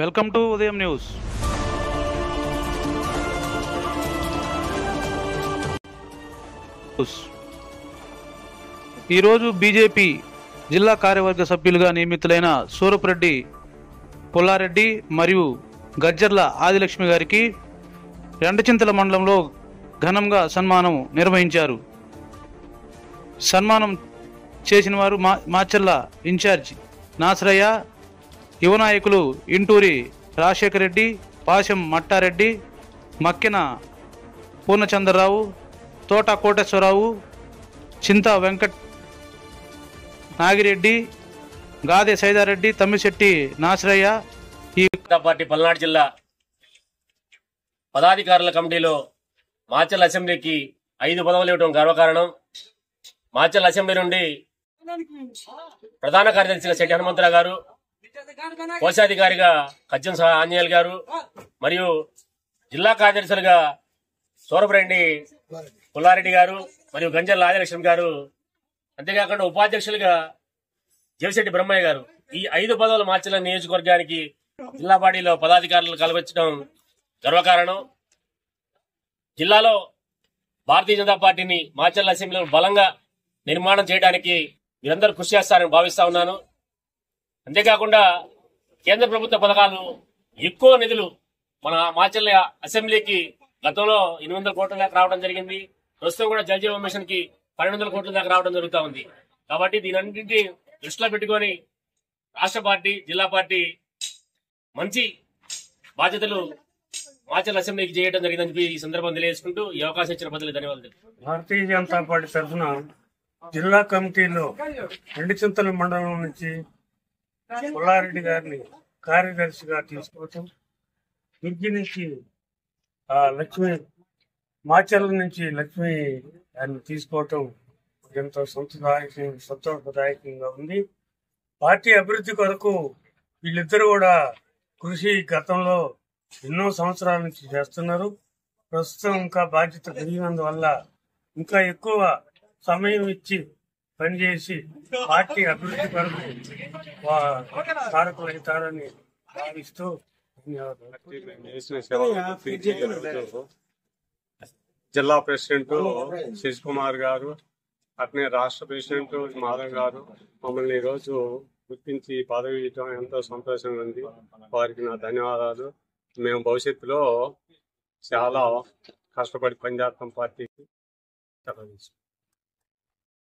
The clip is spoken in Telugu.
వెల్కమ్ టు ఉదయం న్యూస్. ఈరోజు బీజేపీ జిల్లా కార్యవర్గ సభ్యులుగా నియమితులైన సూరపురెడ్డి పుల్లారెడ్డి మరియు గజ్జర్ల ఆదిలక్ష్మి గారికి రెండచింతల మండలంలో ఘనంగా సన్మానం నిర్వహించారు. సన్మానం చేసిన వారు మాచర్ల ఇన్ఛార్జ్ నాసరయ్య, యువ నాయకులు ఇంటూరి రాజశేఖర రెడ్డి, పాశం మట్టారెడ్డి, మక్కిన పూర్ణచంద్రరావు, తోట కోటేశ్వరరావు, చింత వెంకట్ నాగిరెడ్డి, గాదె సైదారెడ్డి, తమ్మిశెట్టి నాసరయ్య. ఈ పార్టీ పల్నాడు జిల్లా పదాధికారుల కమిటీలో మాచర్ల అసెంబ్లీకి 5 పదవులు ఇవ్వడం గర్వకారణం. మాచర్ల అసెంబ్లీ నుండి ప్రధాన కార్యదర్శిగా శెట్టి హనుమంతరావు గారు, కోశాధికారిగా కజ్జం ఆంజనేయులు గారు మరియు జిల్లా కార్యదర్శులుగా సూరపురెడ్డి పుల్లారెడ్డి గారు మరియు గంజర్ల ఆదిలక్ష్మి గారు, అంతేకాకుండా ఉపాధ్యక్షులుగా జవిశెట్టి బ్రహ్మయ్య గారు. ఈ 5 పదవులు మాచర్ల నియోజకవర్గానికి జిల్లా పార్టీలో పదాధికారులు కల్పించడం గర్వకారణం. జిల్లాలో భారతీయ జనతా పార్టీని మాచర్ల అసెంబ్లీలో బలంగా నిర్మాణం చేయడానికి మీరందరూ కృషి చేస్తారని భావిస్తా ఉన్నాను. అంతేకాకుండా కేంద్ర ప్రభుత్వ పథకాలు ఎక్కువ నిధులు మన మాచర్ల అసెంబ్లీకి గతంలో 800 కోట్ల దాకా రావడం జరిగింది. ప్రస్తుతం కూడా జల్ జీవన్ మిషన్ కి 1200 కోట్ల దాకా రావడం జరుగుతూ ఉంది. కాబట్టి దీనన్నింటినీ దృష్టిలో పెట్టుకొని రాష్ట్ర పార్టీ, జిల్లా పార్టీ మంచి బాధ్యతలు మాచర్ల అసెంబ్లీకి చేయడం జరిగిందని చెప్పి ఈ సందర్భం తెలియజేసుకుంటూ ఈ అవకాశం ఇచ్చిన ప్రజలకు ధన్యవాదాలు. భారతీయ జనతా పార్టీ తరఫున జిల్లా కమిటీలో రెండుచింతల మండలం నుంచి పుల్లారెడ్డి గారిని కార్యదర్శిగా తీసుకోవటం, దుర్గి నుంచి లక్ష్మి, మాచర్ల నుంచి లక్ష్మి గారిని తీసుకోవటం ఎంతో సంతోషదాయకంగా ఉంది. పార్టీ అభివృద్ధి కొరకు వీళ్ళిద్దరూ కూడా కృషి గతంలో ఎన్నో సంవత్సరాల నుంచి చేస్తున్నారు. ప్రస్తుతం ఇంకా బాధ్యత పెరిగినందువల్ల ఇంకా ఎక్కువ సమయం ఇచ్చి పనిచేసి పార్టీ అభివృద్ధి కొరకు కారకులవుతారని భావిస్తూ జిల్లా ప్రెసిడెంట్ శశి కుమార్ గారు, అట్నే రాష్ట్ర ప్రెసిడెంట్ మాధవ్ గారు మమ్మల్ని ఈరోజు గుర్తించి పదవి ఇవ్వడం ఎంతో సంతోషంగా ఉంది. వారికి నా ధన్యవాదాలు. మేము భవిష్యత్తులో చాలా కష్టపడి పనిచేస్తాం పార్టీకి.